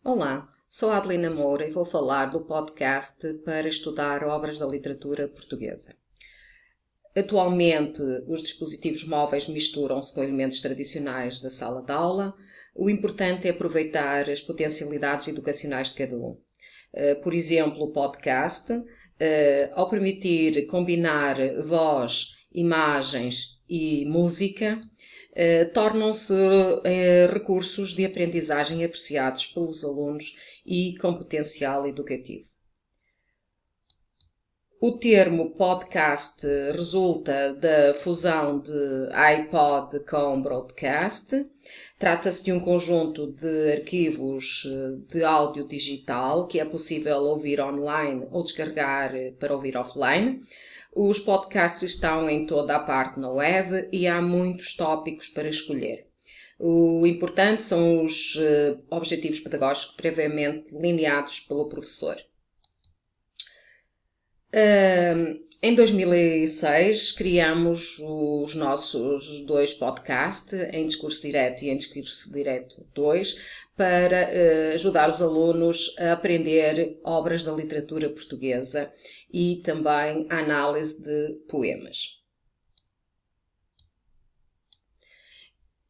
Olá, sou a Adelina Moura e vou falar do podcast para estudar obras da literatura portuguesa. Atualmente, os dispositivos móveis misturam-se com elementos tradicionais da sala de aula. O importante é aproveitar as potencialidades educacionais de cada um. Por exemplo, o podcast, ao permitir combinar voz, imagens e música, tornam-se recursos de aprendizagem apreciados pelos alunos e com potencial educativo. O termo podcast resulta da fusão de iPod com broadcast. Trata-se de um conjunto de arquivos de áudio digital que é possível ouvir online ou descarregar para ouvir offline. Os podcasts estão em toda a parte na web e há muitos tópicos para escolher. O importante são os objetivos pedagógicos previamente delineados pelo professor. Em 2006 criamos os nossos dois podcasts, em Discurso Direto e em Discurso Direto 2, para ajudar os alunos a aprender obras da literatura portuguesa e também a análise de poemas.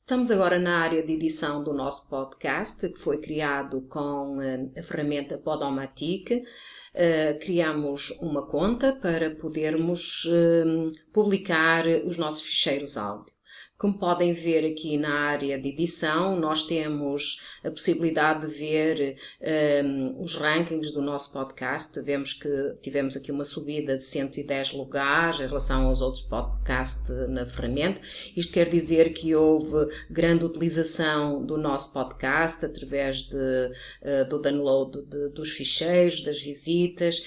Estamos agora na área de edição do nosso podcast, que foi criado com a ferramenta Podomatic. Criamos uma conta para podermos publicar os nossos ficheiros áudio. Como podem ver aqui na área de edição, nós temos a possibilidade de ver os rankings do nosso podcast. Vemos que tivemos aqui uma subida de 110 lugares em relação aos outros podcasts na ferramenta. Isto quer dizer que houve grande utilização do nosso podcast através do download dos ficheiros, das visitas.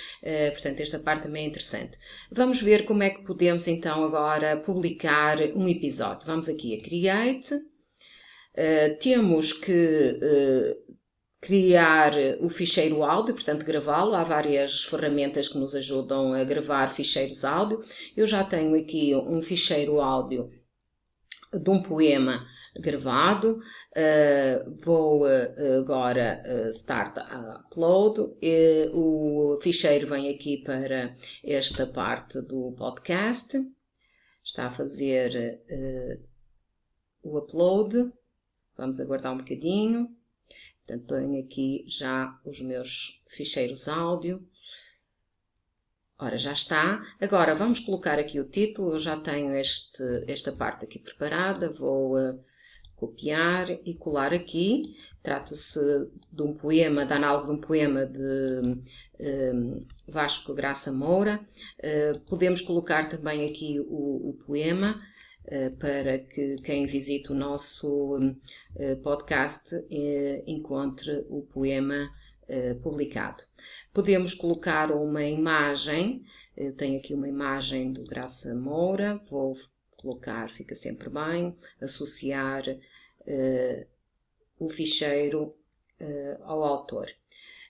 Portanto, esta parte também é interessante. Vamos ver como é que podemos então agora publicar um episódio. Vamos aqui a Create. Temos que criar o ficheiro áudio, portanto gravá-lo. Há várias ferramentas que nos ajudam a gravar ficheiros áudio. Eu já tenho aqui um ficheiro áudio de um poema gravado. Vou agora start upload. O ficheiro vem aqui para esta parte do podcast. Está a fazer o upload. Vamos aguardar um bocadinho. Portanto, tenho aqui já os meus ficheiros áudio. Ora, já está. Agora, vamos colocar aqui o título. Eu já tenho esta parte aqui preparada. Vou copiar e colar aqui. Trata-se de um poema, da análise de um poema de Vasco Graça Moura. Podemos colocar também aqui o poema para que quem visite o nosso podcast encontre o poema publicado. Podemos colocar uma imagem. Eu tenho aqui uma imagem do Graça Moura. Vou colocar, fica sempre bem, associar o ficheiro ao autor.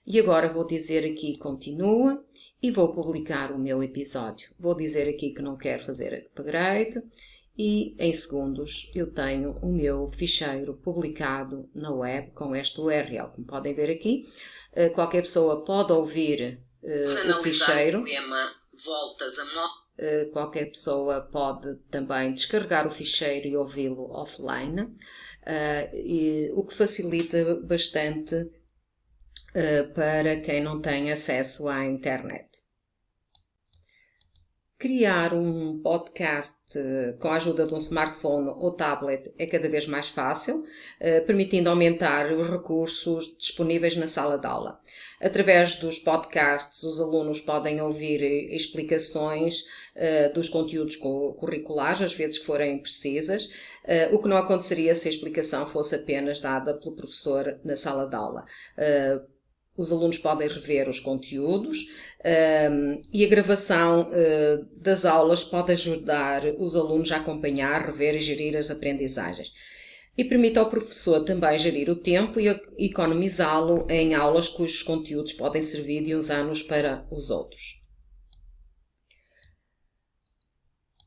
E agora vou dizer aqui continua e vou publicar o meu episódio. Vou dizer aqui que não quero fazer upgrade e em segundos eu tenho o meu ficheiro publicado na web com este URL. Como podem ver aqui, qualquer pessoa pode ouvir o ficheiro. Qualquer pessoa pode também descarregar o ficheiro e ouvi-lo offline, o que facilita bastante para quem não tem acesso à internet. Criar um podcast com a ajuda de um smartphone ou tablet é cada vez mais fácil, permitindo aumentar os recursos disponíveis na sala de aula. Através dos podcasts, os alunos podem ouvir explicações dos conteúdos curriculares, às vezes que forem precisas, o que não aconteceria se a explicação fosse apenas dada pelo professor na sala de aula. Os alunos podem rever os conteúdos e a gravação das aulas pode ajudar os alunos a acompanhar, rever e gerir as aprendizagens. E permite ao professor também gerir o tempo e economizá-lo em aulas cujos conteúdos podem servir de uns anos para os outros.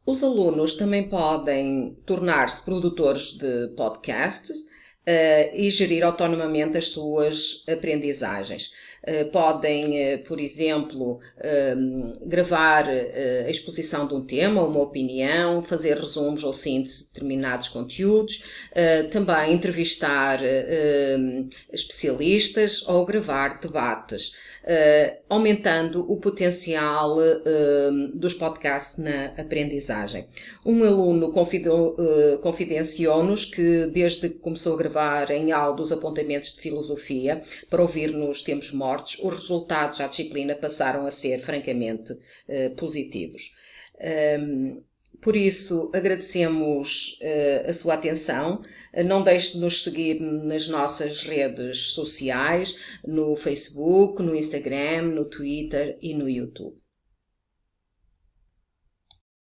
Os alunos também podem tornar-se produtores de podcasts. e gerir autonomamente as suas aprendizagens. Podem, por exemplo, gravar a exposição de um tema, uma opinião, fazer resumos ou síntese de determinados conteúdos, também entrevistar especialistas ou gravar debates, aumentando o potencial dos podcasts na aprendizagem. Um aluno confidenciou-nos que, desde que começou a gravar em áudio os apontamentos de filosofia para ouvir nos tempos mortos, os resultados à disciplina passaram a ser francamente positivos. Por isso, agradecemos a sua atenção. Não deixe de nos seguir nas nossas redes sociais, no Facebook, no Instagram, no Twitter e no YouTube.